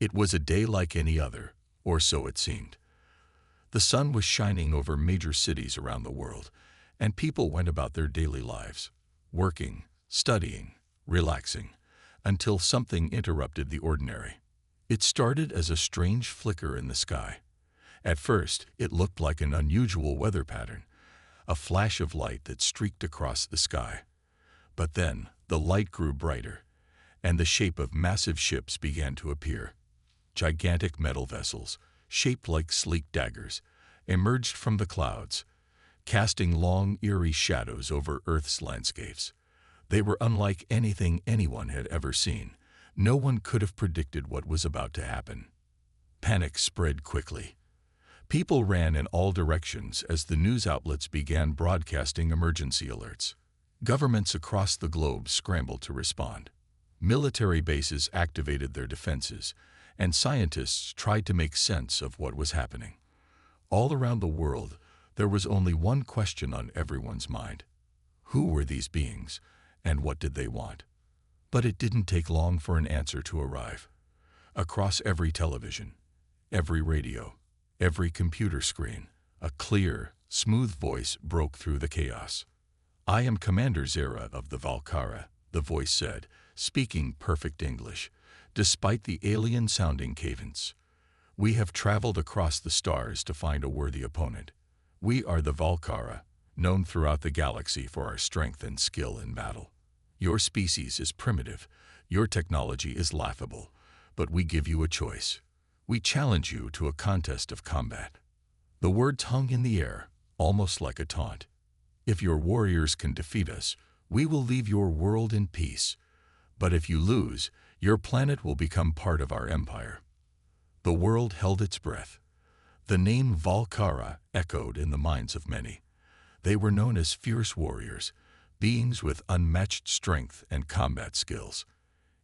It was a day like any other, or so it seemed. The sun was shining over major cities around the world, and people went about their daily lives, working, studying, relaxing, until something interrupted the ordinary. It started as a strange flicker in the sky. At first, it looked like an unusual weather pattern, a flash of light that streaked across the sky. But then, the light grew brighter, and the shape of massive ships began to appear. Gigantic metal vessels, shaped like sleek daggers, emerged from the clouds, casting long, eerie shadows over Earth's landscapes. They were unlike anything anyone had ever seen. No one could have predicted what was about to happen. Panic spread quickly. People ran in all directions as the news outlets began broadcasting emergency alerts. Governments across the globe scrambled to respond. Military bases activated their defenses, and scientists tried to make sense of what was happening. All around the world, there was only one question on everyone's mind. Who were these beings, and what did they want? But it didn't take long for an answer to arrive. Across every television, every radio, every computer screen, a clear, smooth voice broke through the chaos. "I am Commander Zera of the Valara," the voice said, speaking perfect English, despite the alien-sounding cadence. "We have traveled across the stars to find a worthy opponent. We are the Valara, known throughout the galaxy for our strength and skill in battle. Your species is primitive, your technology is laughable, but we give you a choice. We challenge you to a contest of combat." The words hung in the air, almost like a taunt. "If your warriors can defeat us, we will leave your world in peace. But if you lose, your planet will become part of our empire." The world held its breath. The name Valara echoed in the minds of many. They were known as fierce warriors, beings with unmatched strength and combat skills.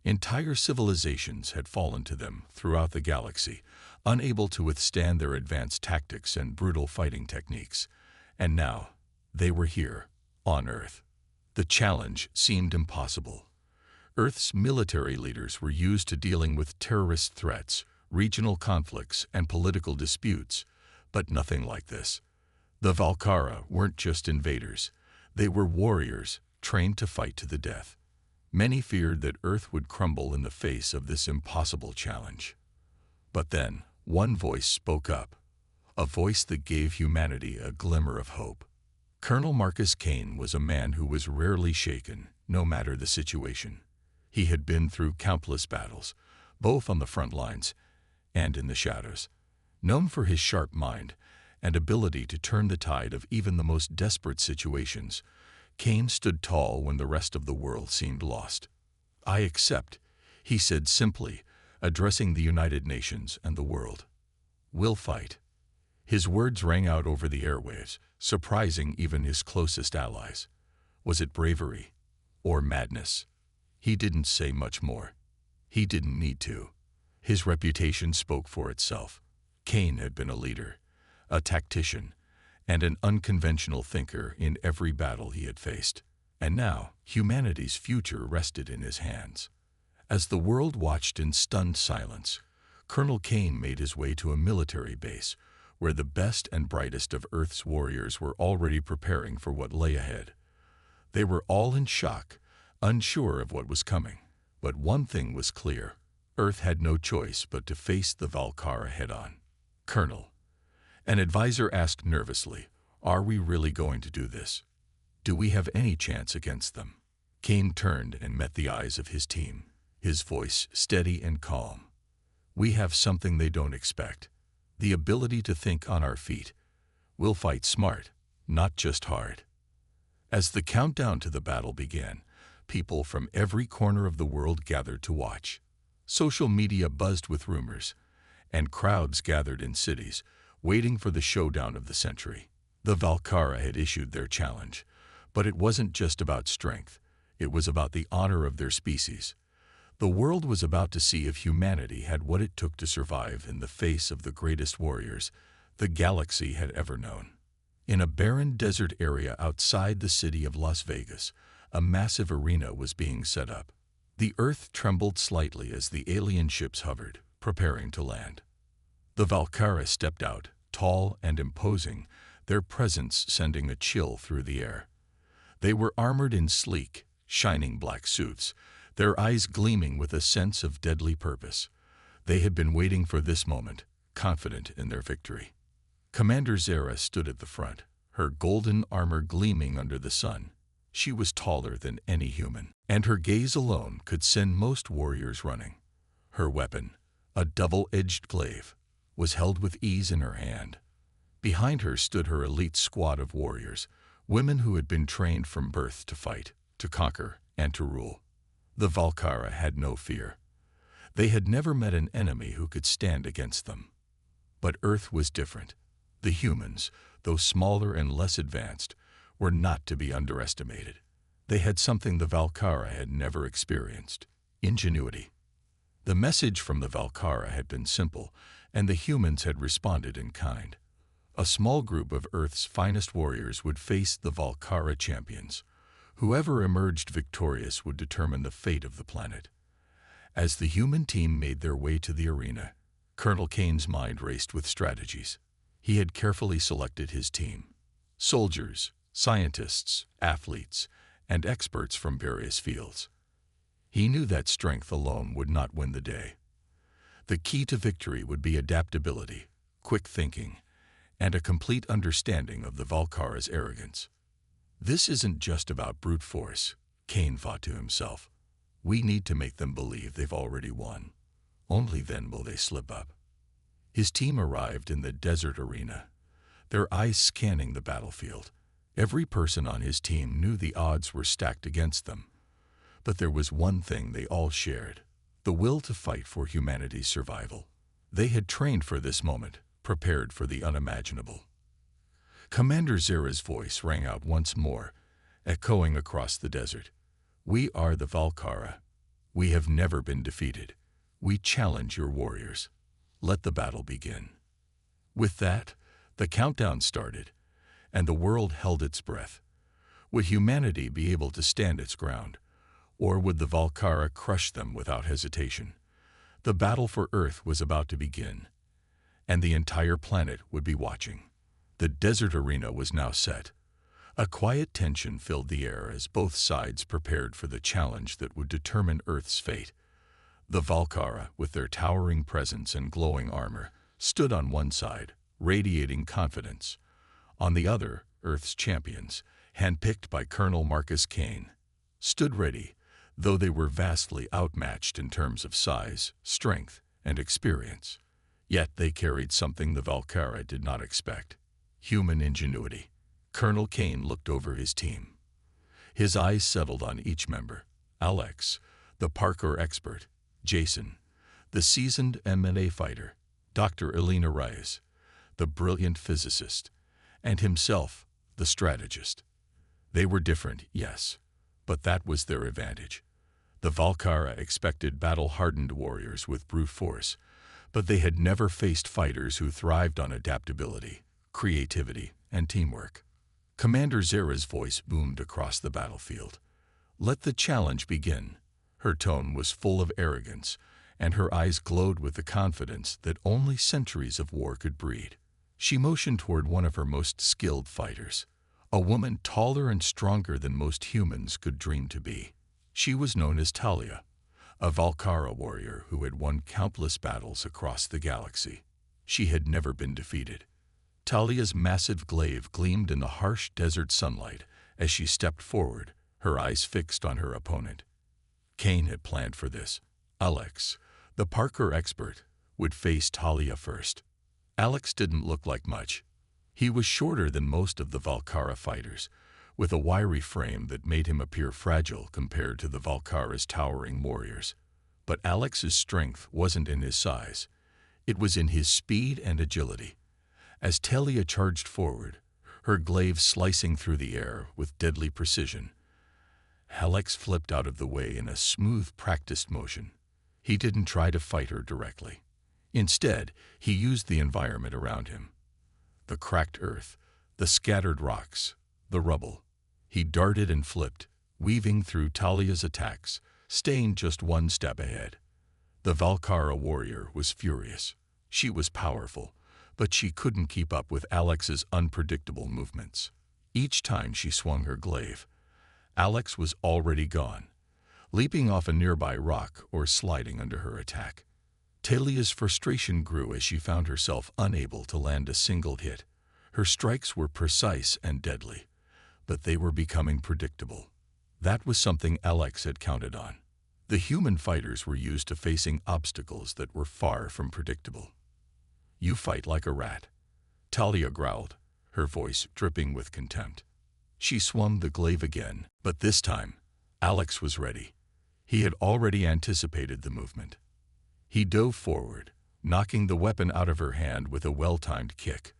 Entire civilizations had fallen to them throughout the galaxy, unable to withstand their advanced tactics and brutal fighting techniques. And now, they were here, on Earth. The challenge seemed impossible. Earth's military leaders were used to dealing with terrorist threats, regional conflicts, and political disputes, but nothing like this. The Valara weren't just invaders. They were warriors, trained to fight to the death. Many feared that Earth would crumble in the face of this impossible challenge. But then, one voice spoke up, a voice that gave humanity a glimmer of hope. Colonel Marcus Kane was a man who was rarely shaken, no matter the situation. He had been through countless battles, both on the front lines and in the shadows. Known for his sharp mind and ability to turn the tide of even the most desperate situations, Kane stood tall when the rest of the world seemed lost. "I accept," he said simply, addressing the United Nations and the world. "We'll fight." His words rang out over the airwaves, surprising even his closest allies. Was it bravery or madness? He didn't say much more. He didn't need to. His reputation spoke for itself. Kane had been a leader, a tactician, and an unconventional thinker in every battle he had faced. And now, humanity's future rested in his hands. As the world watched in stunned silence, Colonel Kane made his way to a military base where the best and brightest of Earth's warriors were already preparing for what lay ahead. They were all in shock, unsure of what was coming. But one thing was clear. Earth had no choice but to face the Valara head-on. "Colonel," an advisor asked nervously, "are we really going to do this? Do we have any chance against them?" Kane turned and met the eyes of his team, his voice steady and calm. "We have something they don't expect. The ability to think on our feet. We'll fight smart, not just hard." As the countdown to the battle began, people from every corner of the world gathered to watch. Social media buzzed with rumors, and crowds gathered in cities, waiting for the showdown of the century. The Valara had issued their challenge, but it wasn't just about strength. It was about the honor of their species. The world was about to see if humanity had what it took to survive in the face of the greatest warriors the galaxy had ever known. In a barren desert area outside the city of Las Vegas, a massive arena was being set up. The earth trembled slightly as the alien ships hovered, preparing to land. The Valara stepped out, tall and imposing, their presence sending a chill through the air. They were armored in sleek, shining black suits, their eyes gleaming with a sense of deadly purpose. They had been waiting for this moment, confident in their victory. Commander Zara stood at the front, her golden armor gleaming under the sun. She was taller than any human, and her gaze alone could send most warriors running. Her weapon, a double-edged glaive, was held with ease in her hand. Behind her stood her elite squad of warriors, women who had been trained from birth to fight, to conquer, and to rule. The Valara had no fear. They had never met an enemy who could stand against them. But Earth was different. The humans, though smaller and less advanced, were not to be underestimated. They had something the Valara had never experienced: ingenuity. The message from the Valara had been simple, and the humans had responded in kind. A small group of Earth's finest warriors would face the Valara champions. Whoever emerged victorious would determine the fate of the planet. As the human team made their way to the arena, Colonel Kane's mind raced with strategies. He had carefully selected his team: soldiers, scientists, athletes, and experts from various fields. He knew that strength alone would not win the day. The key to victory would be adaptability, quick thinking, and a complete understanding of the Valara's arrogance. This isn't just about brute force, Kane thought to himself. We need to make them believe they've already won. Only then will they slip up. His team arrived in the desert arena, their eyes scanning the battlefield. Every person on his team knew the odds were stacked against them. But there was one thing they all shared: the will to fight for humanity's survival. They had trained for this moment, prepared for the unimaginable. Commander Zara's voice rang out once more, echoing across the desert. We are the Valara. We have never been defeated. We challenge your warriors. Let the battle begin. With that, the countdown started, and the world held its breath. Would humanity be able to stand its ground, or would the Valara crush them without hesitation? The battle for Earth was about to begin, and the entire planet would be watching. The desert arena was now set. A quiet tension filled the air as both sides prepared for the challenge that would determine Earth's fate. The Valara, with their towering presence and glowing armor, stood on one side, radiating confidence. On the other, Earth's champions, handpicked by Colonel Marcus Kane, stood ready, though they were vastly outmatched in terms of size, strength, and experience. Yet they carried something the Valara did not expect: human ingenuity. Colonel Kane looked over his team. His eyes settled on each member: Alex, the parkour expert; Jason, the seasoned M&A fighter; Dr. Elena Reyes, the brilliant physicist; and himself, the strategist. They were different, yes, but that was their advantage. The Valara expected battle-hardened warriors with brute force, but they had never faced fighters who thrived on adaptability, creativity, and teamwork. Commander Zara's voice boomed across the battlefield. Let the challenge begin. Her tone was full of arrogance, and her eyes glowed with the confidence that only centuries of war could breed. She motioned toward one of her most skilled fighters, a woman taller and stronger than most humans could dream to be. She was known as Talia, a Valara warrior who had won countless battles across the galaxy. She had never been defeated. Talia's massive glaive gleamed in the harsh desert sunlight as she stepped forward, her eyes fixed on her opponent. Kane had planned for this. Alex, the parkour expert, would face Talia first. Alex didn't look like much. He was shorter than most of the Valara fighters, with a wiry frame that made him appear fragile compared to the Valara's towering warriors. But Alex's strength wasn't in his size. It was in his speed and agility. As Talia charged forward, her glaive slicing through the air with deadly precision, Alex flipped out of the way in a smooth, practiced motion. He didn't try to fight her directly. Instead, he used the environment around him: the cracked earth, the scattered rocks, the rubble. He darted and flipped, weaving through Talia's attacks, staying just one step ahead. The Valara warrior was furious. She was powerful, but she couldn't keep up with Alex's unpredictable movements. Each time she swung her glaive, Alex was already gone, leaping off a nearby rock or sliding under her attack. Talia's frustration grew as she found herself unable to land a single hit. Her strikes were precise and deadly, but they were becoming predictable. That was something Alex had counted on. The human fighters were used to facing obstacles that were far from predictable. "You fight like a rat," Talia growled, her voice dripping with contempt. She swung the glaive again, but this time, Alex was ready. He had already anticipated the movement. He dove forward, knocking the weapon out of her hand with a well-timed kick.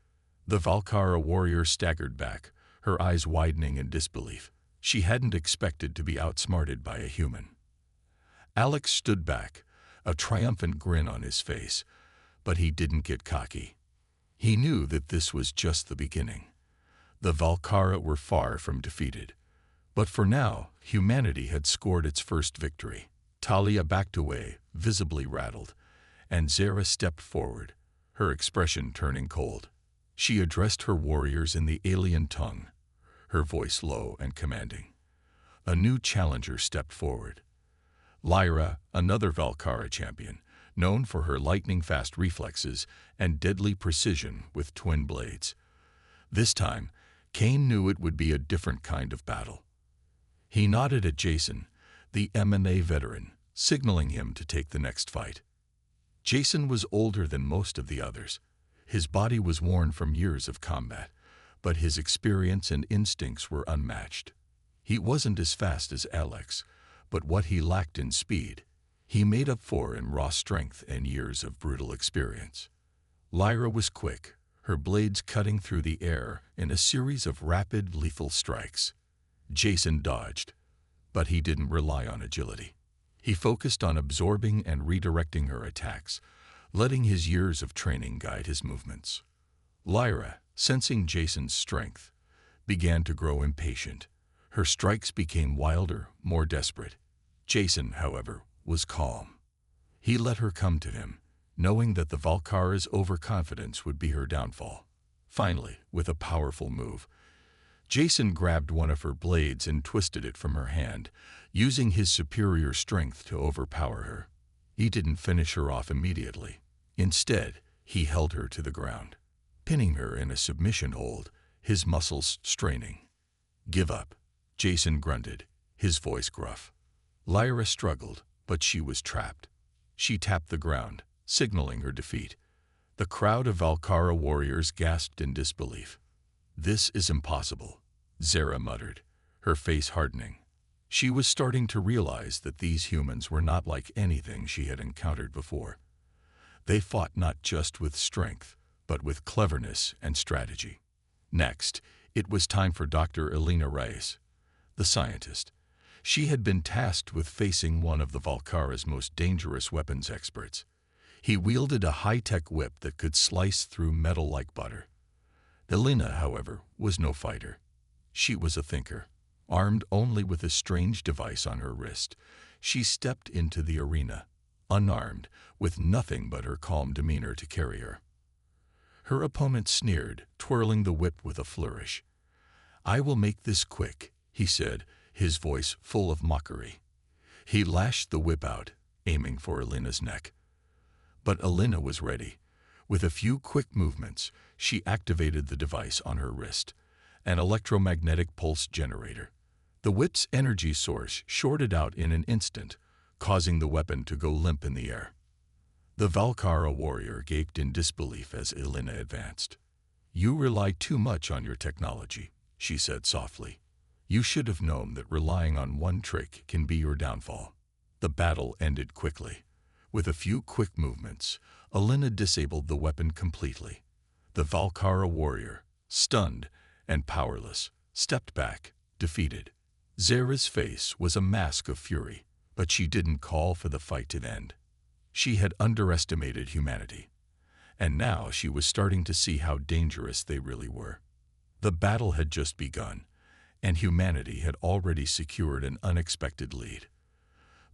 The Valara warrior staggered back, her eyes widening in disbelief. She hadn't expected to be outsmarted by a human. Alex stood back, a triumphant grin on his face, but he didn't get cocky. He knew that this was just the beginning. The Valara were far from defeated. But for now, humanity had scored its first victory. Talia backed away, visibly rattled, and Zara stepped forward, her expression turning cold. She addressed her warriors in the alien tongue, her voice low and commanding. A new challenger stepped forward. Lyra, another Valara champion, known for her lightning-fast reflexes and deadly precision with twin blades. This time, Kane knew it would be a different kind of battle. He nodded at Jason, the M&A veteran, signaling him to take the next fight. Jason was older than most of the others. His body was worn from years of combat, but his experience and instincts were unmatched. He wasn't as fast as Alex, but what he lacked in speed, he made up for in raw strength and years of brutal experience. Lyra was quick, her blades cutting through the air in a series of rapid, lethal strikes. Jason dodged, but he didn't rely on agility. He focused on absorbing and redirecting her attacks, letting his years of training guide his movements. Lyra, sensing Jason's strength, began to grow impatient. Her strikes became wilder, more desperate. Jason, however, was calm. He let her come to him, knowing that the Valara's overconfidence would be her downfall. Finally, with a powerful move, Jason grabbed one of her blades and twisted it from her hand, using his superior strength to overpower her. He didn't finish her off immediately. Instead, he held her to the ground, pinning her in a submission hold, his muscles straining. "Give up," Jason grunted, his voice gruff. Lyra struggled, but she was trapped. She tapped the ground, signaling her defeat. The crowd of Valara warriors gasped in disbelief. "This is impossible," Zara muttered, her face hardening. She was starting to realize that these humans were not like anything she had encountered before. They fought not just with strength, but with cleverness and strategy. Next, it was time for Dr. Elena Reyes, the scientist. She had been tasked with facing one of the Valara's most dangerous weapons experts. He wielded a high-tech whip that could slice through metal like butter. Elena, however, was no fighter. She was a thinker. Armed only with a strange device on her wrist, she stepped into the arena, unarmed, with nothing but her calm demeanor to carry her. Her opponent sneered, twirling the whip with a flourish. "I will make this quick," he said, his voice full of mockery. He lashed the whip out, aiming for Elena's neck. But Elena was ready. With a few quick movements, she activated the device on her wrist, an electromagnetic pulse generator. The whip's energy source shorted out in an instant, causing the weapon to go limp in the air. The Valara warrior gaped in disbelief as Elena advanced. "You rely too much on your technology," she said softly. "You should have known that relying on one trick can be your downfall." The battle ended quickly. With a few quick movements, Elena disabled the weapon completely. The Valara warrior, stunned and powerless, stepped back, defeated. Zara's face was a mask of fury, but she didn't call for the fight to end. She had underestimated humanity, and now she was starting to see how dangerous they really were. The battle had just begun, and humanity had already secured an unexpected lead.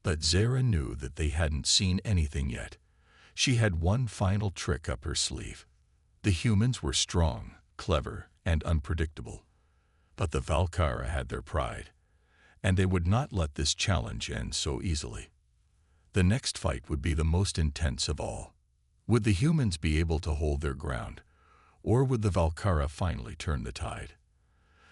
But Zara knew that they hadn't seen anything yet. She had one final trick up her sleeve. The humans were strong, clever, and unpredictable. But the Valara had their pride, and they would not let this challenge end so easily. The next fight would be the most intense of all. Would the humans be able to hold their ground, or would the Valara finally turn the tide?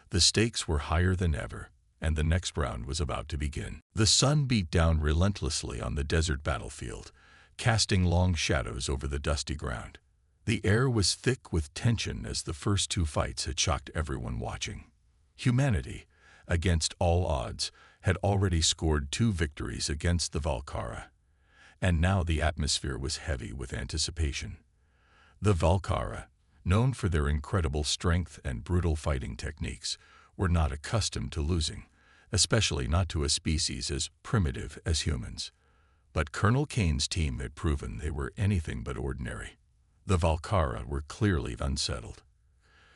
The stakes were higher than ever, and the next round was about to begin. The sun beat down relentlessly on the desert battlefield, casting long shadows over the dusty ground. The air was thick with tension as the first two fights had shocked everyone watching. Humanity, against all odds, had already scored 2 victories against the Valara, and now the atmosphere was heavy with anticipation. The Valara, known for their incredible strength and brutal fighting techniques, were not accustomed to losing, especially not to a species as primitive as humans. But Colonel Kane's team had proven they were anything but ordinary. The Valara were clearly unsettled.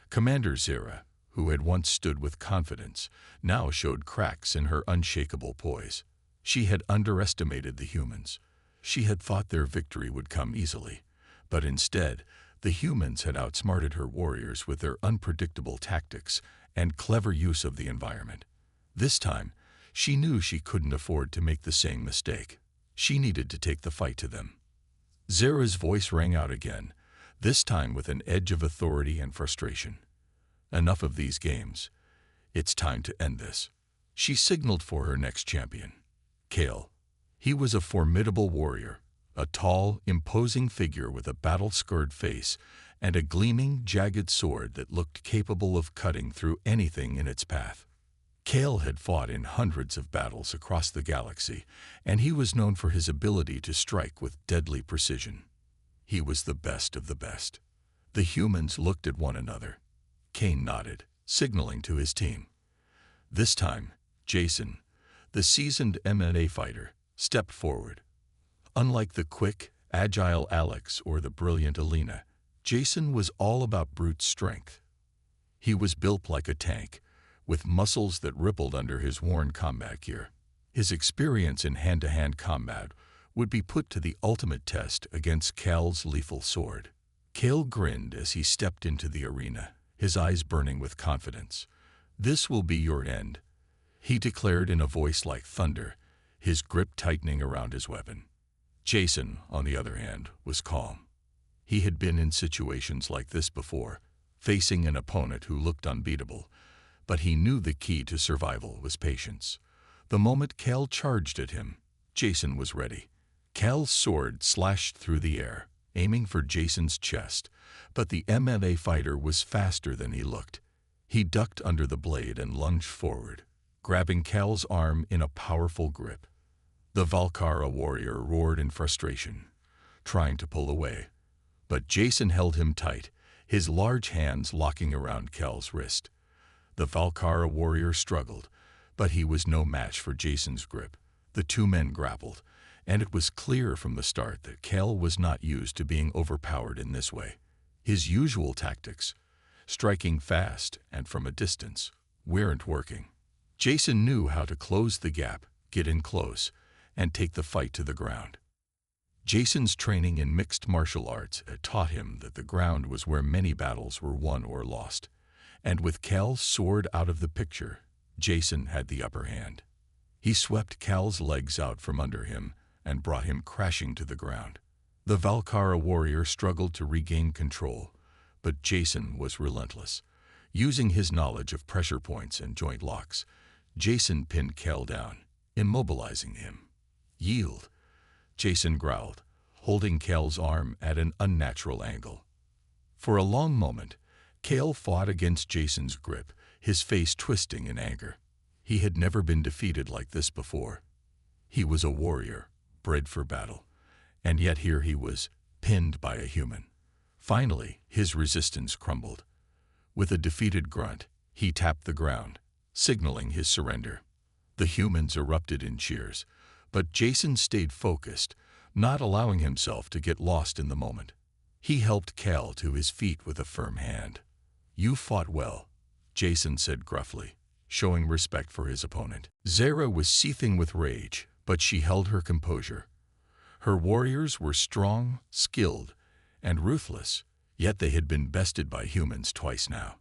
Commander Zara, who had once stood with confidence, now showed cracks in her unshakable poise. She had underestimated the humans. She had thought their victory would come easily, but instead, the humans had outsmarted her warriors with their unpredictable tactics and clever use of the environment. This time, she knew she couldn't afford to make the same mistake. She needed to take the fight to them. Zara's voice rang out again, this time with an edge of authority and frustration. Enough of these games. It's time to end this. She signaled for her next champion, Kale. He was a formidable warrior, a tall, imposing figure with a battle-scarred face and a gleaming, jagged sword that looked capable of cutting through anything in its path. Kale had fought in hundreds of battles across the galaxy, and he was known for his ability to strike with deadly precision. He was the best of the best. The humans looked at one another. Kane nodded, signaling to his team. This time, Jason, the seasoned MMA fighter, stepped forward. Unlike the quick, agile Alex or the brilliant Alina, Jason was all about brute strength. He was built like a tank, with muscles that rippled under his worn combat gear. His experience in hand-to-hand combat would be put to the ultimate test against Kale's lethal sword. Kale grinned as he stepped into the arena, his eyes burning with confidence. "This will be your end," he declared in a voice like thunder, his grip tightening around his weapon. Jason, on the other hand, was calm. He had been in situations like this before, facing an opponent who looked unbeatable, but he knew the key to survival was patience. The moment Kale charged at him, Jason was ready. Kale's sword slashed through the air, aiming for Jason's chest, but the MMA fighter was faster than he looked. He ducked under the blade and lunged forward, grabbing Kale's arm in a powerful grip. The Valara warrior roared in frustration, trying to pull away, but Jason held him tight, his large hands locking around Kale's wrist. The Valara warrior struggled, but he was no match for Jason's grip. The two men grappled, and it was clear from the start that Kale was not used to being overpowered in this way. His usual tactics, striking fast and from a distance, weren't working. Jason knew how to close the gap, get in close, and take the fight to the ground. Jason's training in mixed martial arts had taught him that the ground was where many battles were won or lost, and with Kale's sword out of the picture, Jason had the upper hand. He swept Kale's legs out from under him and brought him crashing to the ground. The Valara warrior struggled to regain control, but Jason was relentless. Using his knowledge of pressure points and joint locks, Jason pinned Kale down, immobilizing him. "Yield," Jason growled, holding Kale's arm at an unnatural angle. For a long moment, Kale fought against Jason's grip, his face twisting in anger. He had never been defeated like this before. He was a warrior, bred for battle, and yet here he was, pinned by a human. Finally, his resistance crumbled. With a defeated grunt, he tapped the ground, signaling his surrender. The humans erupted in cheers, but Jason stayed focused, not allowing himself to get lost in the moment. He helped Kale to his feet with a firm hand. "You fought well," Jason said gruffly, showing respect for his opponent. Zara was seething with rage, But she held her composure. Her warriors were strong, skilled, and ruthless, yet they had been bested by humans twice now.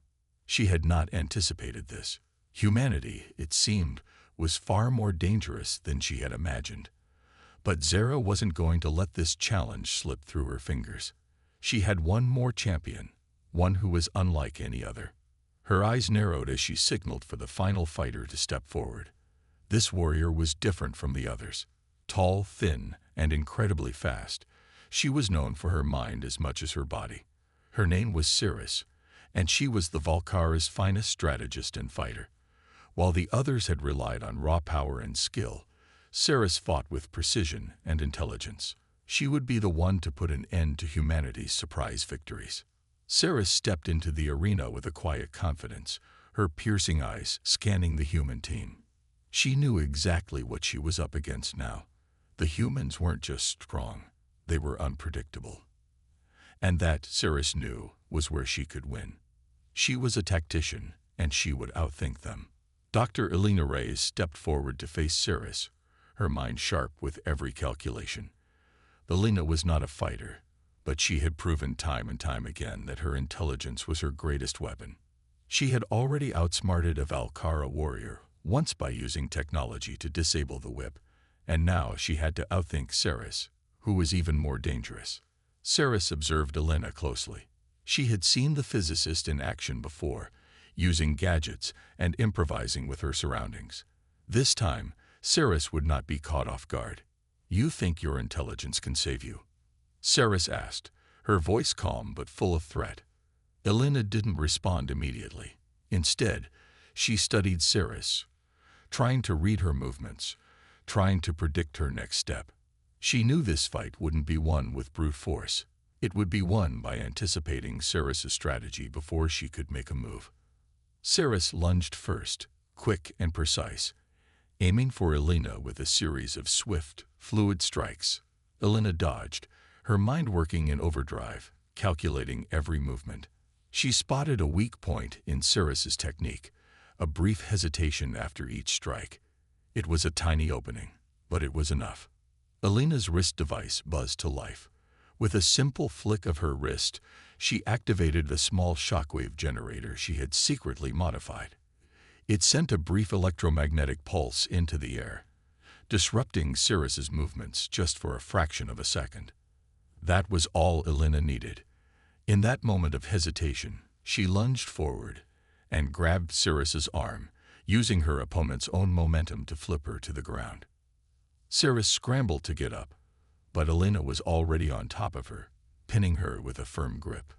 She had not anticipated this. Humanity, it seemed, was far more dangerous than she had imagined. But Zara wasn't going to let this challenge slip through her fingers. She had one more champion, one who was unlike any other. Her eyes narrowed as she signaled for the final fighter to step forward. This warrior was different from the others. Tall, thin, and incredibly fast, she was known for her mind as much as her body. Her name was Cirrus, and she was the Valkara's finest strategist and fighter. While the others had relied on raw power and skill, Cirrus fought with precision and intelligence. She would be the one to put an end to humanity's surprise victories. Cirrus stepped into the arena with a quiet confidence, her piercing eyes scanning the human team. She knew exactly what she was up against now. The humans weren't just strong, they were unpredictable. And that, Cirrus knew, was where she could win. She was a tactician, and she would outthink them. Dr. Elena Reyes stepped forward to face Cirrus, her mind sharp with every calculation. Elena was not a fighter, but she had proven time and time again that her intelligence was her greatest weapon. She had already outsmarted a Valkara warrior, once by using technology to disable the whip, and now she had to outthink Cirrus, who was even more dangerous. Cirrus observed Elena closely. She had seen the physicist in action before, using gadgets and improvising with her surroundings. This time, Cirrus would not be caught off guard. "You think your intelligence can save you?" Cirrus asked, her voice calm but full of threat. Elena didn't respond immediately. Instead, she studied Cirrus, trying to read her movements, trying to predict her next step. She knew this fight wouldn't be won with brute force. It would be won by anticipating Cirrus's strategy before she could make a move. Cirrus lunged first, quick and precise, aiming for Elena with a series of swift, fluid strikes. Elena dodged, her mind working in overdrive, calculating every movement. She spotted a weak point in Cirrus's technique, a brief hesitation after each strike. It was a tiny opening, but it was enough. Elena's wrist device buzzed to life. With a simple flick of her wrist, she activated the small shockwave generator she had secretly modified. It sent a brief electromagnetic pulse into the air, disrupting Cirrus's movements just for a fraction of a second. That was all Elena needed. In that moment of hesitation, she lunged forward and grabbed Cirrus's arm, using her opponent's own momentum to flip her to the ground. Cirrus scrambled to get up, but Elena was already on top of her, pinning her with a firm grip.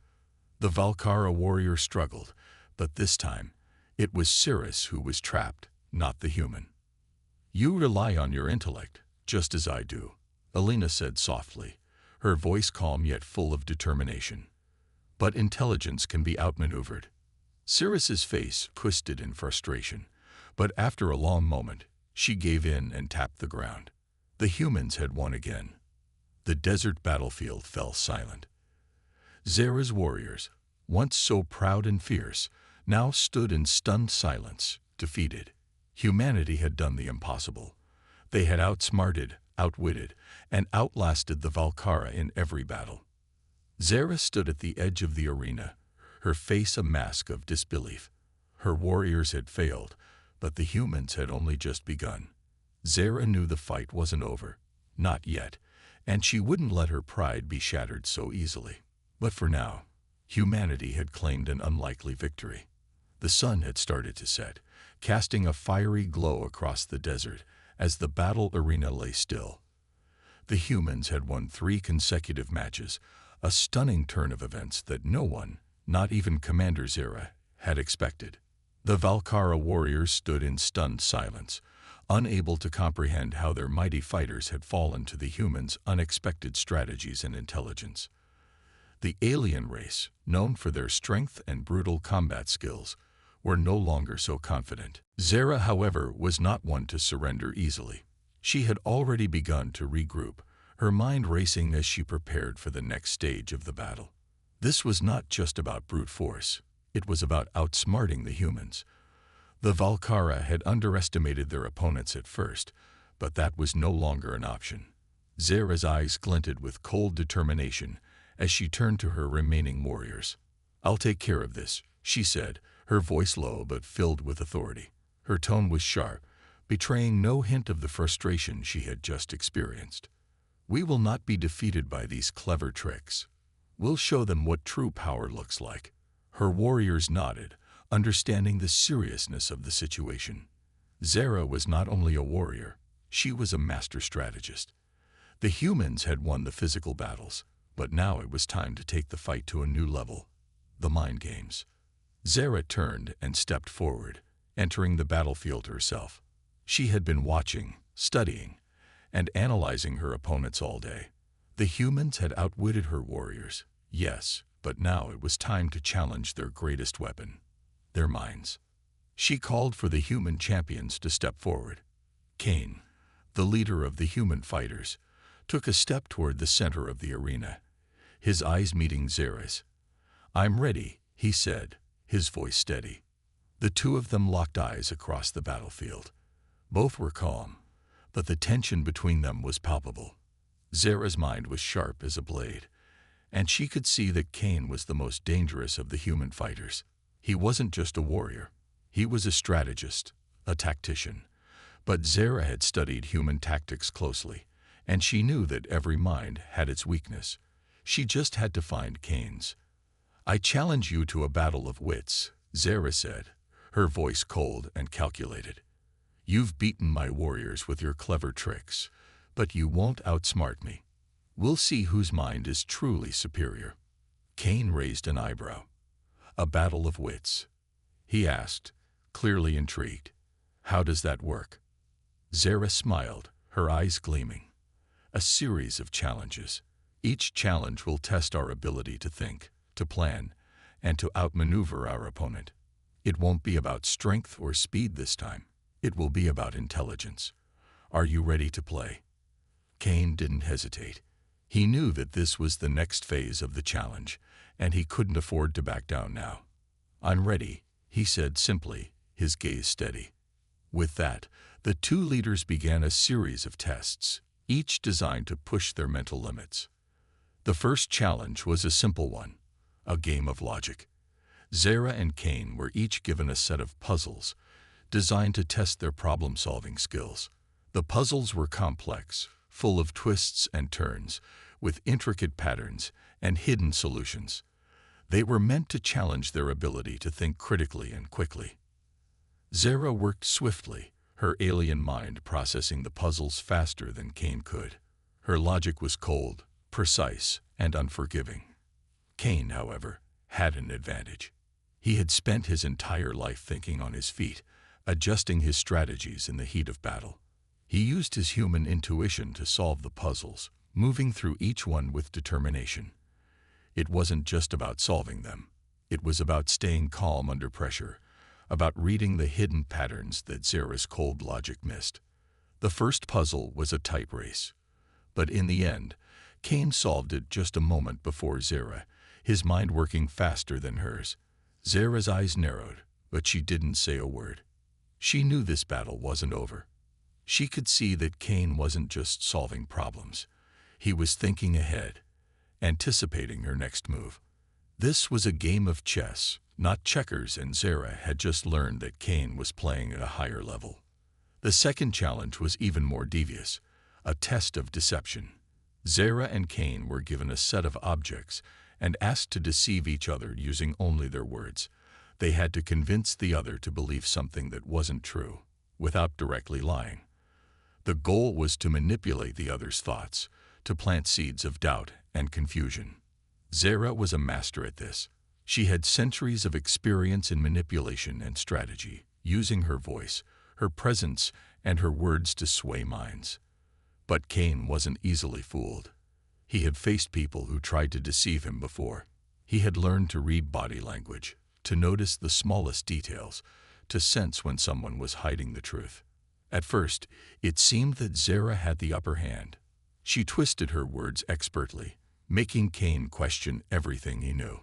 The Valkara warrior struggled, but this time, it was Cirrus who was trapped, not the human. "You rely on your intellect, just as I do," Elena said softly, her voice calm yet full of determination. "But intelligence can be outmaneuvered." Cirrus's face twisted in frustration, but after a long moment, she gave in and tapped the ground. The humans had won again. The desert battlefield fell silent. Zara's warriors, once so proud and fierce, now stood in stunned silence, defeated. Humanity had done the impossible. They had outsmarted, outwitted, and outlasted the Valkara in every battle. Zara stood at the edge of the arena, her face a mask of disbelief. Her warriors had failed, but the humans had only just begun. Zara knew the fight wasn't over, not yet, and she wouldn't let her pride be shattered so easily. But for now, humanity had claimed an unlikely victory. The sun had started to set, casting a fiery glow across the desert as the battle arena lay still. The humans had won 3 consecutive matches, a stunning turn of events that no one, not even Commander Zara, had expected. The Valkara warriors stood in stunned silence, unable to comprehend how their mighty fighters had fallen to the humans' unexpected strategies and intelligence. The alien race, known for their strength and brutal combat skills, were no longer so confident. Zara, however, was not one to surrender easily. She had already begun to regroup, her mind racing as she prepared for the next stage of the battle. This was not just about brute force. It was about outsmarting the humans. The Valkara had underestimated their opponents at first, But that was no longer an option. Zera's eyes glinted with cold determination as she turned to her remaining warriors. "I'll take care of this," she said, her voice low but filled with authority. Her tone was sharp, betraying no hint of the frustration she had just experienced. "We will not be defeated by these clever tricks. We'll show them what true power looks like." Her warriors nodded, understanding the seriousness of the situation. Zera was not only a warrior, she was a master strategist. The humans had won the physical battles, but now it was time to take the fight to a new level: the mind games. Zera turned and stepped forward, entering the battlefield herself. She had been watching, studying, and analyzing her opponents all day. The humans had outwitted her warriors, yes, but now it was time to challenge their greatest weapon: their minds. She called for the human champions to step forward. Cain, the leader of the human fighters, took a step toward the center of the arena, his eyes meeting Zera's. "I'm ready," he said, his voice steady. The two of them locked eyes across the battlefield. Both were calm, but the tension between them was palpable. Zera's mind was sharp as a blade, and she could see that Cain was the most dangerous of the human fighters. He wasn't just a warrior. He was a strategist, a tactician. But Zera had studied human tactics closely, and she knew that every mind had its weakness. She just had to find Cain's. "I challenge you to a battle of wits," Zera said, her voice cold and calculated. "You've beaten my warriors with your clever tricks, but you won't outsmart me. We'll see whose mind is truly superior." Cain raised an eyebrow. "A battle of wits?" he asked, clearly intrigued. "How does that work?" Zera smiled, her eyes gleaming. "A series of challenges. Each challenge will test our ability to think, to plan, and to outmaneuver our opponent. It won't be about strength or speed this time. It will be about intelligence. Are you ready to play?" Cain didn't hesitate. He knew that this was the next phase of the challenge, and he couldn't afford to back down now. "I'm ready," he said simply, his gaze steady. With that, the two leaders began a series of tests, each designed to push their mental limits. The first challenge was a simple one: a game of logic. Zera and Cain were each given a set of puzzles, designed to test their problem-solving skills. The puzzles were complex, full of twists and turns, with intricate patterns and hidden solutions. They were meant to challenge their ability to think critically and quickly. Zera worked swiftly, her alien mind processing the puzzles faster than Cain could. Her logic was cold, precise, and unforgiving. Cain, however, had an advantage. He had spent his entire life thinking on his feet, adjusting his strategies in the heat of battle. He used his human intuition to solve the puzzles, moving through each one with determination. It wasn't just about solving them. It was about staying calm under pressure, about reading the hidden patterns that Zera's cold logic missed. The first puzzle was a type race. But in the end, Cain solved it just a moment before Zera, his mind working faster than hers. Zera's eyes narrowed, but she didn't say a word. She knew this battle wasn't over. She could see that Cain wasn't just solving problems. He was thinking ahead, anticipating her next move. This was a game of chess, not checkers, and Zera had just learned that Cain was playing at a higher level. The second challenge was even more devious, a test of deception. Zera and Cain were given a set of objects and asked to deceive each other using only their words. They had to convince the other to believe something that wasn't true, without directly lying. The goal was to manipulate the other's thoughts, to plant seeds of doubt and confusion. Zera was a master at this. She had centuries of experience in manipulation and strategy, using her voice, her presence, and her words to sway minds. But Cain wasn't easily fooled. He had faced people who tried to deceive him before. He had learned to read body language, to notice the smallest details, to sense when someone was hiding the truth. At first, it seemed that Zera had the upper hand. She twisted her words expertly, making Cain question everything he knew.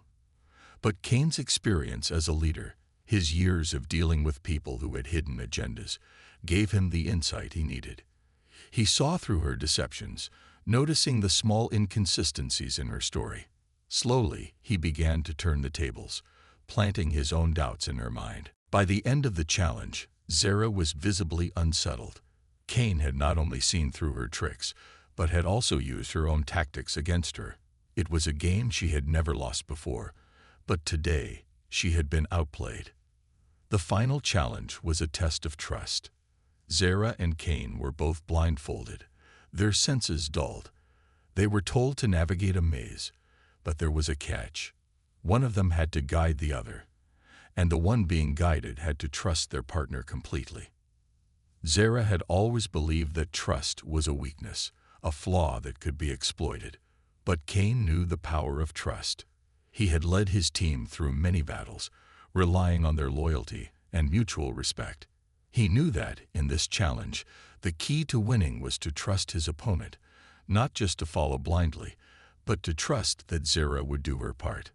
But Cain's experience as a leader, his years of dealing with people who had hidden agendas, gave him the insight he needed. He saw through her deceptions, noticing the small inconsistencies in her story. Slowly, he began to turn the tables, planting his own doubts in her mind. By the end of the challenge, Zara was visibly unsettled. Cain had not only seen through her tricks, but had also used her own tactics against her. It was a game she had never lost before, but today she had been outplayed. The final challenge was a test of trust. Zara and Cain were both blindfolded, their senses dulled. They were told to navigate a maze, but there was a catch. One of them had to guide the other, and the one being guided had to trust their partner completely. Zara had always believed that trust was a weakness, a flaw that could be exploited. But Cain knew the power of trust. He had led his team through many battles, relying on their loyalty and mutual respect. He knew that, in this challenge, the key to winning was to trust his opponent, not just to follow blindly, but to trust that Zara would do her part.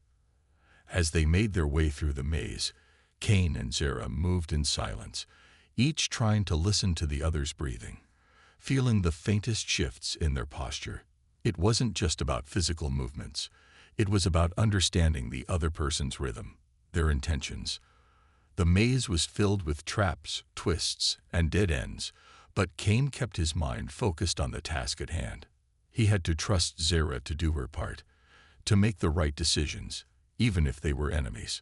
As they made their way through the maze, Cain and Zara moved in silence, each trying to listen to the other's breathing, feeling the faintest shifts in their posture. It wasn't just about physical movements. It was about understanding the other person's rhythm, their intentions. The maze was filled with traps, twists, and dead ends, but Cain kept his mind focused on the task at hand. He had to trust Zara to do her part, to make the right decisions, even if they were enemies.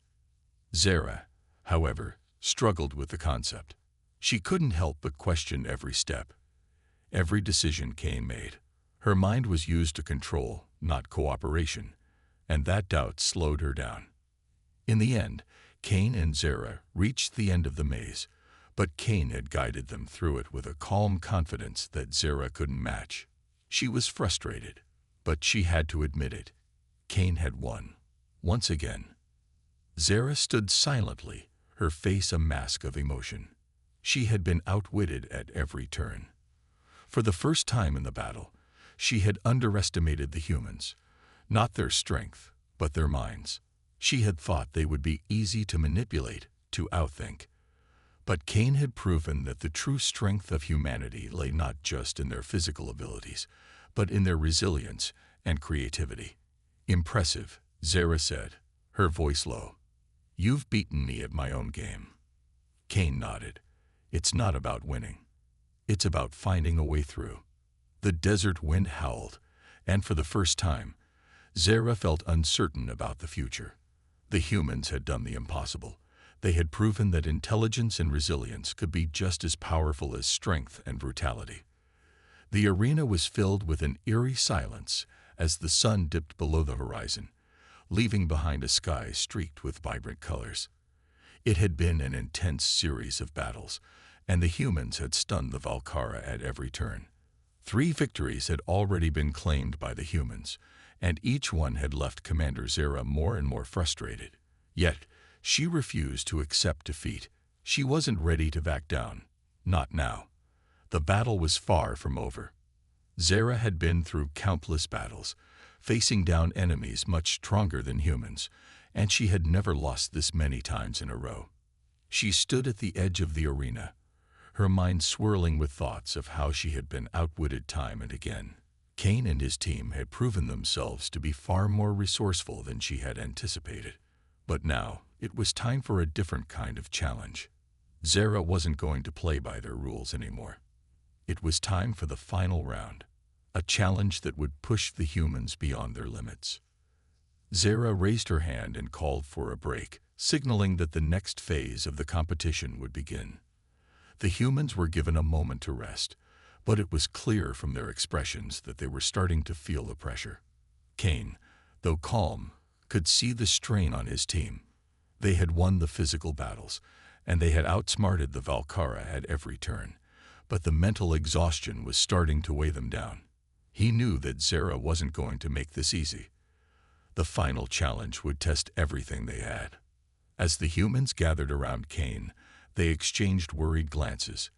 Zara, however, struggled with the concept. She couldn't help but question every step, every decision Cain made. Her mind was used to control, not cooperation, and that doubt slowed her down. In the end, Cain and Zara reached the end of the maze, but Cain had guided them through it with a calm confidence that Zara couldn't match. She was frustrated, but she had to admit it. Cain had won, once again. Zara stood silently, her face a mask of emotion. She had been outwitted at every turn. For the first time in the battle, she had underestimated the humans, not their strength, but their minds. She had thought they would be easy to manipulate, to outthink. But Cain had proven that the true strength of humanity lay not just in their physical abilities, but in their resilience and creativity. "Impressive," Zara said, her voice low. "You've beaten me at my own game." Cain nodded. "It's not about winning. It's about finding a way through." The desert wind howled, and for the first time, Zara felt uncertain about the future. The humans had done the impossible. They had proven that intelligence and resilience could be just as powerful as strength and brutality. The arena was filled with an eerie silence as the sun dipped below the horizon, leaving behind a sky streaked with vibrant colors. It had been an intense series of battles, and the humans had stunned the Valara at every turn. 3 victories had already been claimed by the humans, and each one had left Commander Zara more and more frustrated. Yet, she refused to accept defeat. She wasn't ready to back down. Not now. The battle was far from over. Zara had been through countless battles, facing down enemies much stronger than humans, and she had never lost this many times in a row. She stood at the edge of the arena, her mind swirling with thoughts of how she had been outwitted time and again. Cain and his team had proven themselves to be far more resourceful than she had anticipated. But now, it was time for a different kind of challenge. Zara wasn't going to play by their rules anymore. It was time for the final round, a challenge that would push the humans beyond their limits. Zara raised her hand and called for a break, signaling that the next phase of the competition would begin. The humans were given a moment to rest, but it was clear from their expressions that they were starting to feel the pressure. Cain, though calm, could see the strain on his team. They had won the physical battles, and they had outsmarted the Valara at every turn, but the mental exhaustion was starting to weigh them down. He knew that Zara wasn't going to make this easy. The final challenge would test everything they had. As the humans gathered around Cain, they exchanged worried glances.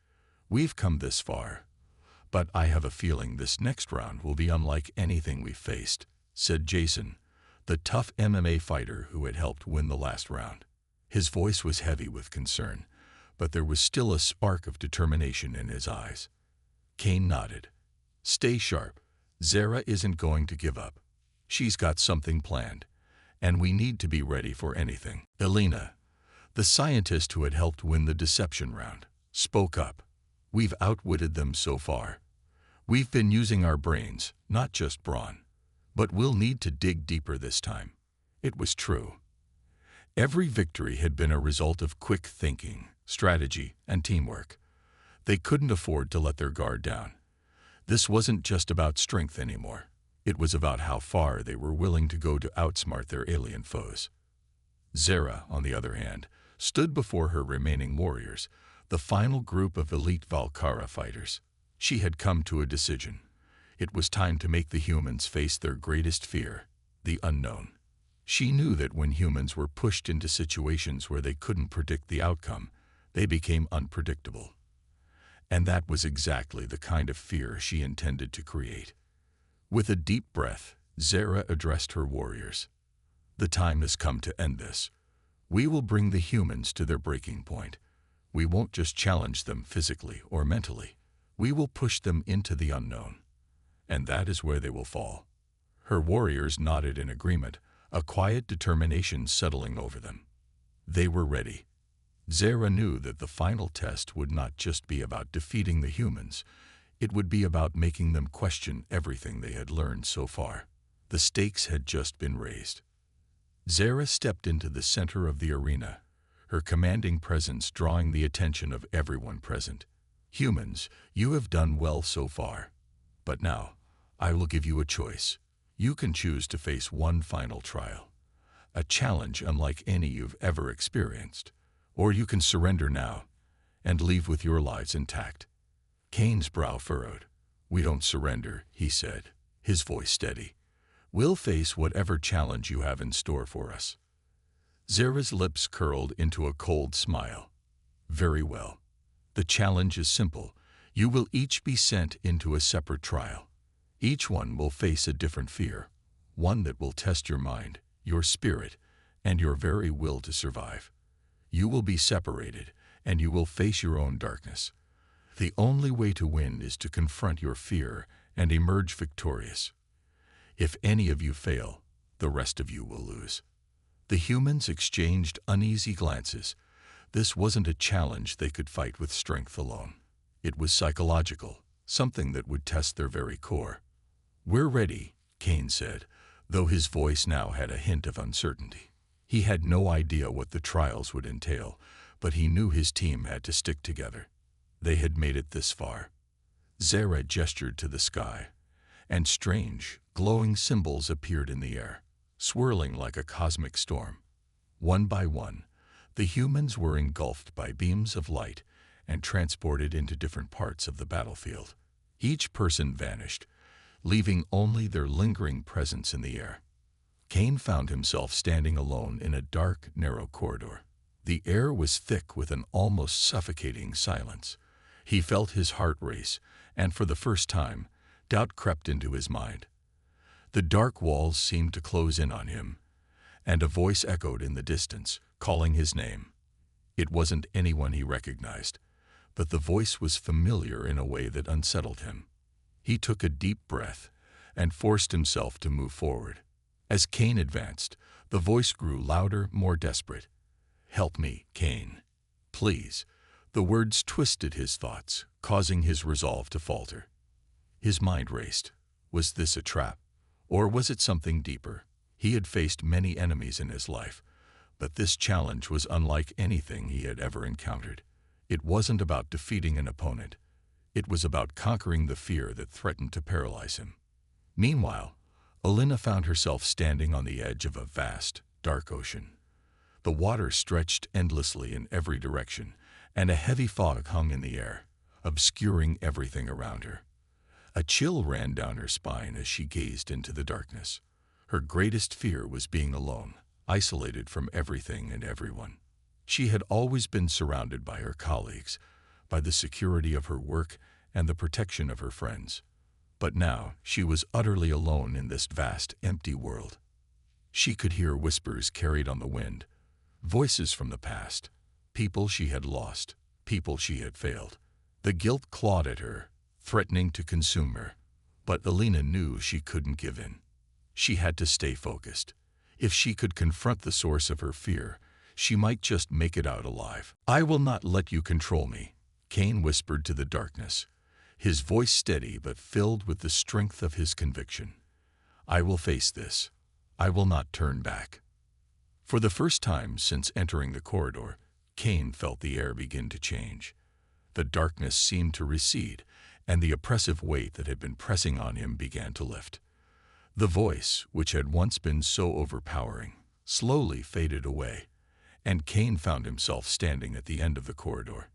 "We've come this far, but I have a feeling this next round will be unlike anything we've faced," said Jason, the tough MMA fighter who had helped win the last round. His voice was heavy with concern, but there was still a spark of determination in his eyes. Kane nodded. Stay sharp. Zara isn't going to give up. She's got something planned, and we need to be ready for anything. Elena, the scientist who had helped win the deception round, spoke up. We've outwitted them so far. We've been using our brains, not just brawn. But we'll need to dig deeper this time. It was true. Every victory had been a result of quick thinking, strategy, and teamwork. They couldn't afford to let their guard down. This wasn't just about strength anymore. It was about how far they were willing to go to outsmart their alien foes. Zara, on the other hand, stood before her remaining warriors, the final group of elite Valara fighters. She had come to a decision. It was time to make the humans face their greatest fear, the unknown. She knew that when humans were pushed into situations where they couldn't predict the outcome, they became unpredictable. And that was exactly the kind of fear she intended to create. With a deep breath, Zara addressed her warriors. The time has come to end this. We will bring the humans to their breaking point. We won't just challenge them physically or mentally. We will push them into the unknown. And that is where they will fall. Her warriors nodded in agreement, a quiet determination settling over them. They were ready. Zara knew that the final test would not just be about defeating the humans. It would be about making them question everything they had learned so far. The stakes had just been raised. Zara stepped into the center of the arena, her commanding presence drawing the attention of everyone present. Humans, you have done well so far. But now, I will give you a choice. You can choose to face one final trial, a challenge unlike any you've ever experienced. Or you can surrender now and leave with your lives intact. Kane's brow furrowed. We don't surrender, he said, his voice steady. We'll face whatever challenge you have in store for us. Zara's lips curled into a cold smile. Very well. The challenge is simple. You will each be sent into a separate trial. Each one will face a different fear, one that will test your mind, your spirit, and your very will to survive. You will be separated, and you will face your own darkness. The only way to win is to confront your fear and emerge victorious. If any of you fail, the rest of you will lose. The humans exchanged uneasy glances. This wasn't a challenge they could fight with strength alone. It was psychological, something that would test their very core. We're ready, Kane said, though his voice now had a hint of uncertainty. He had no idea what the trials would entail, but he knew his team had to stick together. They had made it this far. Zara gestured to the sky, and strange, glowing symbols appeared in the air, swirling like a cosmic storm. One by one, the humans were engulfed by beams of light and transported into different parts of the battlefield. Each person vanished, leaving only their lingering presence in the air. Kane found himself standing alone in a dark, narrow corridor. The air was thick with an almost suffocating silence. He felt his heart race, and for the first time, doubt crept into his mind. The dark walls seemed to close in on him, and a voice echoed in the distance, calling his name. It wasn't anyone he recognized, but the voice was familiar in a way that unsettled him. He took a deep breath and forced himself to move forward. As Kane advanced, the voice grew louder, more desperate. Help me, Kane. Please. The words twisted his thoughts, causing his resolve to falter. His mind raced. Was this a trap? Or was it something deeper? He had faced many enemies in his life, but this challenge was unlike anything he had ever encountered. It wasn't about defeating an opponent. It was about conquering the fear that threatened to paralyze him. Meanwhile, Elena found herself standing on the edge of a vast, dark ocean. The water stretched endlessly in every direction, and a heavy fog hung in the air, obscuring everything around her. A chill ran down her spine as she gazed into the darkness. Her greatest fear was being alone, isolated from everything and everyone. She had always been surrounded by her colleagues, by the security of her work and the protection of her friends. But now she was utterly alone in this vast, empty world. She could hear whispers carried on the wind, voices from the past, people she had lost, people she had failed. The guilt clawed at her, threatening to consume her. But Alina knew she couldn't give in. She had to stay focused. If she could confront the source of her fear, she might just make it out alive. "I will not let you control me," Cain whispered to the darkness, his voice steady but filled with the strength of his conviction. "I will face this. I will not turn back." For the first time since entering the corridor, Cain felt the air begin to change. The darkness seemed to recede, and the oppressive weight that had been pressing on him began to lift. The voice, which had once been so overpowering, slowly faded away, and Cain found himself standing at the end of the corridor.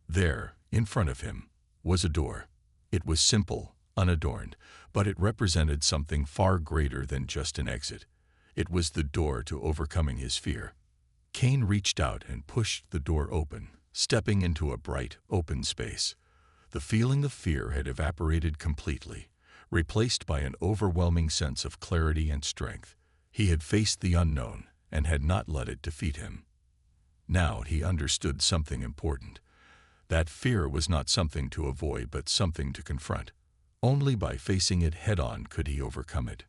There, in front of him, was a door. It was simple, unadorned, but it represented something far greater than just an exit. It was the door to overcoming his fear. Cain reached out and pushed the door open, stepping into a bright, open space. The feeling of fear had evaporated completely, replaced by an overwhelming sense of clarity and strength. He had faced the unknown and had not let it defeat him. Now he understood something important. That fear was not something to avoid but something to confront. Only by facing it head-on could he overcome it.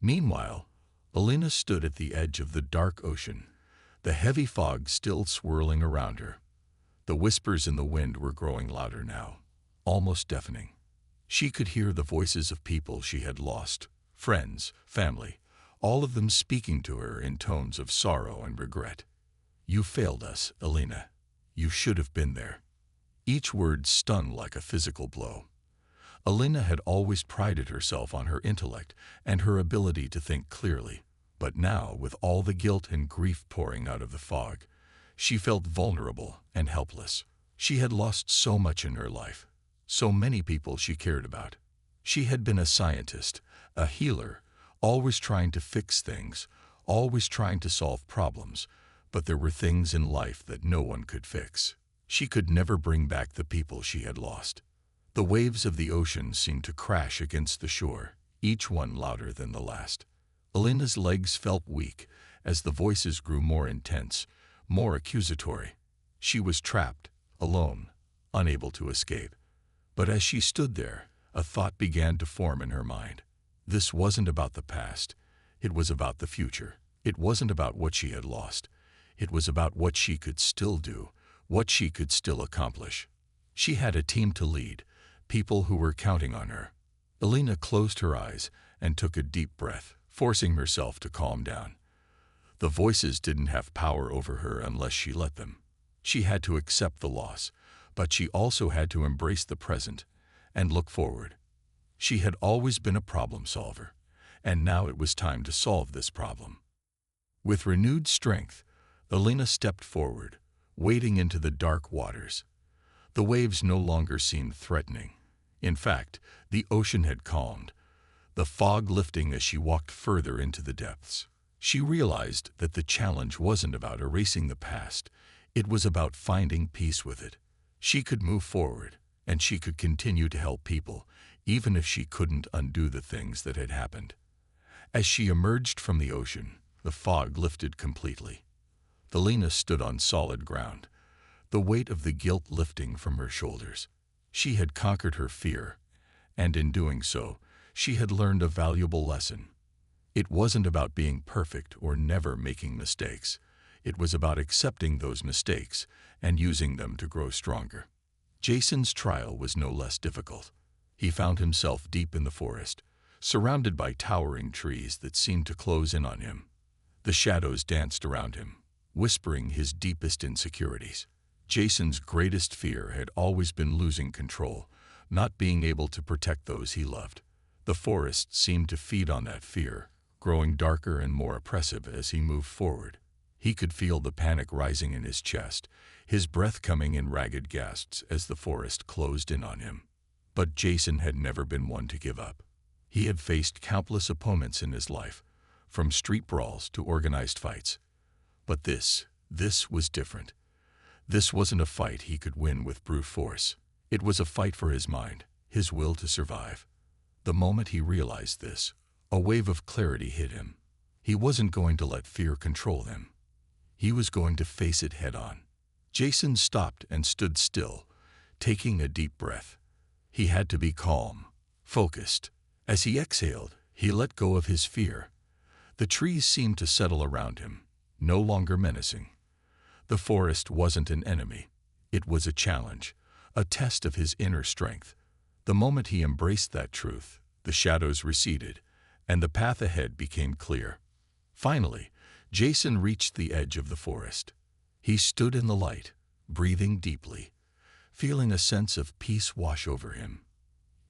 Meanwhile, Alina stood at the edge of the dark ocean, the heavy fog still swirling around her. The whispers in the wind were growing louder now, almost deafening. She could hear the voices of people she had lost, friends, family, all of them speaking to her in tones of sorrow and regret. "You failed us, Alina. You should have been there." Each word stung like a physical blow. Alina had always prided herself on her intellect and her ability to think clearly, but now, with all the guilt and grief pouring out of the fog, she felt vulnerable and helpless. She had lost so much in her life, so many people she cared about. She had been a scientist, a healer, always trying to fix things, always trying to solve problems, but there were things in life that no one could fix. She could never bring back the people she had lost. The waves of the ocean seemed to crash against the shore, each one louder than the last. Alina's legs felt weak as the voices grew more intense, more accusatory. She was trapped, alone, unable to escape. But as she stood there, a thought began to form in her mind. This wasn't about the past. It was about the future. It wasn't about what she had lost. It was about what she could still do, what she could still accomplish. She had a team to lead, people who were counting on her. Alina closed her eyes and took a deep breath, forcing herself to calm down. The voices didn't have power over her unless she let them. She had to accept the loss, but she also had to embrace the present and look forward. She had always been a problem solver, and now it was time to solve this problem. With renewed strength, Alina stepped forward, wading into the dark waters. The waves no longer seemed threatening. In fact, the ocean had calmed, the fog lifting as she walked further into the depths. She realized that the challenge wasn't about erasing the past, it was about finding peace with it. She could move forward, and she could continue to help people, even if she couldn't undo the things that had happened. As she emerged from the ocean, the fog lifted completely. Alina stood on solid ground, the weight of the guilt lifting from her shoulders. She had conquered her fear, and in doing so, she had learned a valuable lesson. It wasn't about being perfect or never making mistakes. It was about accepting those mistakes and using them to grow stronger. Jason's trial was no less difficult. He found himself deep in the forest, surrounded by towering trees that seemed to close in on him. The shadows danced around him, whispering his deepest insecurities. Jason's greatest fear had always been losing control, not being able to protect those he loved. The forest seemed to feed on that fear, growing darker and more oppressive as he moved forward. He could feel the panic rising in his chest, his breath coming in ragged gasps as the forest closed in on him. But Jason had never been one to give up. He had faced countless opponents in his life, from street brawls to organized fights. But this was different. This wasn't a fight he could win with brute force. It was a fight for his mind, his will to survive. The moment he realized this, a wave of clarity hit him. He wasn't going to let fear control him. He was going to face it head-on. Jason stopped and stood still, taking a deep breath. He had to be calm, focused. As he exhaled, he let go of his fear. The trees seemed to settle around him, no longer menacing. The forest wasn't an enemy. It was a challenge, a test of his inner strength. The moment he embraced that truth, the shadows receded, and the path ahead became clear. Finally, Jason reached the edge of the forest. He stood in the light, breathing deeply, feeling a sense of peace wash over him.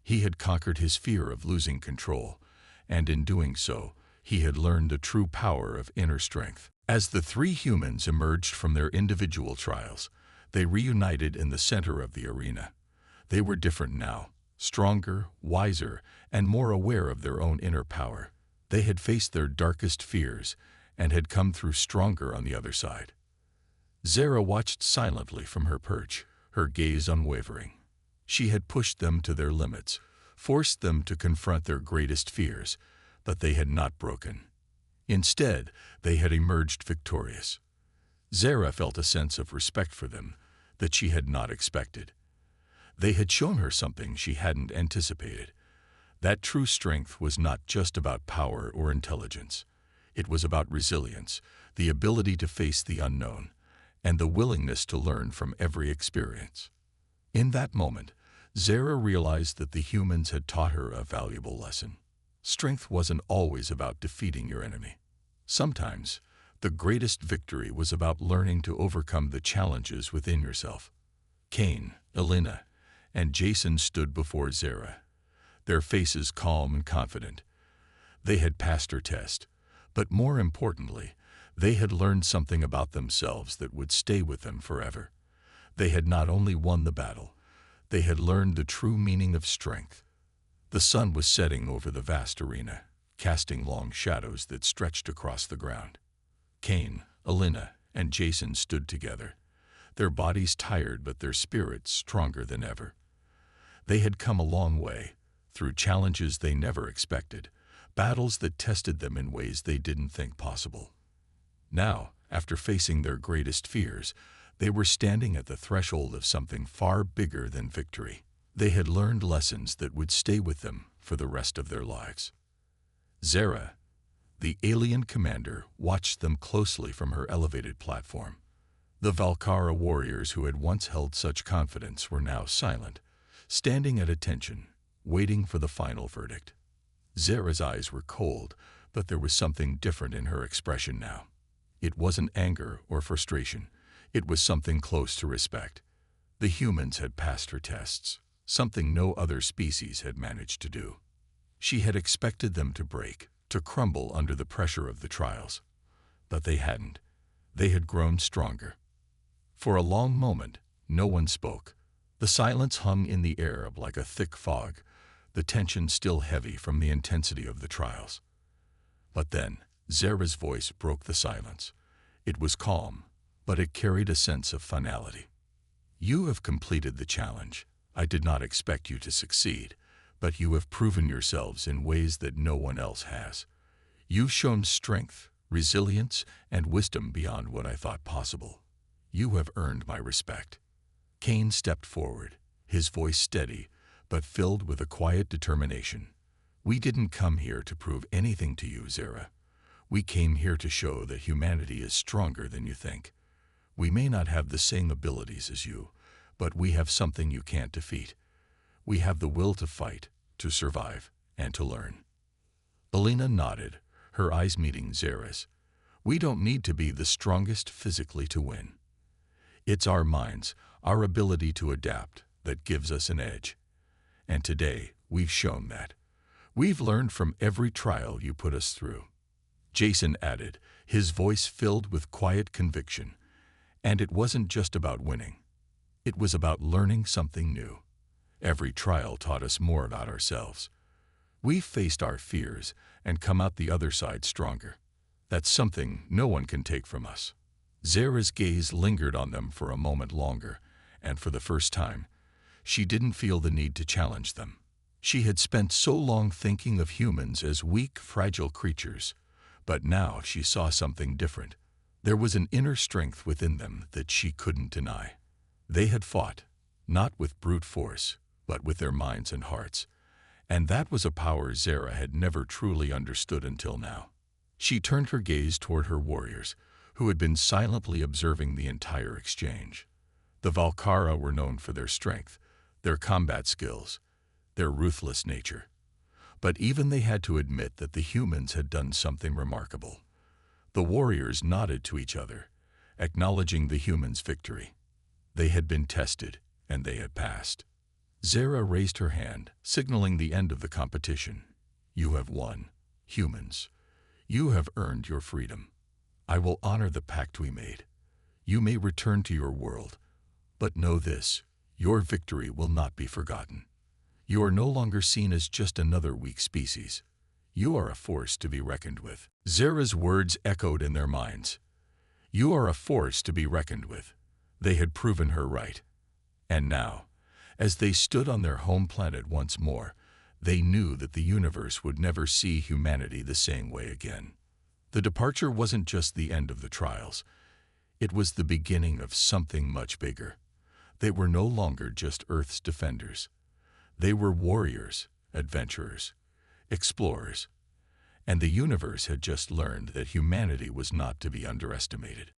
He had conquered his fear of losing control, and in doing so, he had learned the true power of inner strength. As the three humans emerged from their individual trials, they reunited in the center of the arena. They were different now, stronger, wiser, and more aware of their own inner power. They had faced their darkest fears and had come through stronger on the other side. Zara watched silently from her perch, her gaze unwavering. She had pushed them to their limits, forced them to confront their greatest fears, but they had not broken. Instead, they had emerged victorious. Zara felt a sense of respect for them that she had not expected. They had shown her something she hadn't anticipated. That true strength was not just about power or intelligence. It was about resilience, the ability to face the unknown, and the willingness to learn from every experience. In that moment, Zara realized that the humans had taught her a valuable lesson. Strength wasn't always about defeating your enemy. Sometimes, the greatest victory was about learning to overcome the challenges within yourself. Cain, Elena, and Jason stood before Zara, their faces calm and confident. They had passed her test, but more importantly, they had learned something about themselves that would stay with them forever. They had not only won the battle, they had learned the true meaning of strength. The sun was setting over the vast arena, casting long shadows that stretched across the ground. Cain, Elena, and Jason stood together, their bodies tired but their spirits stronger than ever. They had come a long way, through challenges they never expected, battles that tested them in ways they didn't think possible. Now, after facing their greatest fears, they were standing at the threshold of something far bigger than victory. They had learned lessons that would stay with them for the rest of their lives. Zara, the alien commander, watched them closely from her elevated platform. The Valara warriors who had once held such confidence were now silent, standing at attention, waiting for the final verdict. Zara's eyes were cold, but there was something different in her expression now. It wasn't anger or frustration. It was something close to respect. The humans had passed her tests, something no other species had managed to do. She had expected them to break, to crumble under the pressure of the trials. But they hadn't. They had grown stronger. For a long moment, no one spoke. The silence hung in the air like a thick fog, the tension still heavy from the intensity of the trials. But then, Zara's voice broke the silence. It was calm, but it carried a sense of finality. "You have completed the challenge. I did not expect you to succeed, but you have proven yourselves in ways that no one else has. You've shown strength, resilience, and wisdom beyond what I thought possible. You have earned my respect." Cain stepped forward, his voice steady, but filled with a quiet determination. "We didn't come here to prove anything to you, Zara. We came here to show that humanity is stronger than you think. We may not have the same abilities as you, but we have something you can't defeat. We have the will to fight, to survive, and to learn." Elena nodded, her eyes meeting Zara's. "We don't need to be the strongest physically to win. It's our minds, our ability to adapt, that gives us an edge. And today, we've shown that. We've learned from every trial you put us through." Jason added, his voice filled with quiet conviction. "And it wasn't just about winning. It was about learning something new. Every trial taught us more about ourselves. We've faced our fears and come out the other side stronger. That's something no one can take from us." Zara's gaze lingered on them for a moment longer, and for the first time, she didn't feel the need to challenge them. She had spent so long thinking of humans as weak, fragile creatures, but now she saw something different. There was an inner strength within them that she couldn't deny. They had fought, not with brute force, but with their minds and hearts. And that was a power Zara had never truly understood until now. She turned her gaze toward her warriors, who had been silently observing the entire exchange. The Valkara were known for their strength, their combat skills, their ruthless nature. But even they had to admit that the humans had done something remarkable. The warriors nodded to each other, acknowledging the humans' victory. They had been tested, and they had passed. Zara raised her hand, signaling the end of the competition. You have won, humans. You have earned your freedom. I will honor the pact we made. You may return to your world, but know this, your victory will not be forgotten. You are no longer seen as just another weak species. You are a force to be reckoned with. Zara's words echoed in their minds. You are a force to be reckoned with. They had proven her right. And now, as they stood on their home planet once more, they knew that the universe would never see humanity the same way again. The departure wasn't just the end of the trials. It was the beginning of something much bigger. They were no longer just Earth's defenders. They were warriors, adventurers, explorers. And the universe had just learned that humanity was not to be underestimated.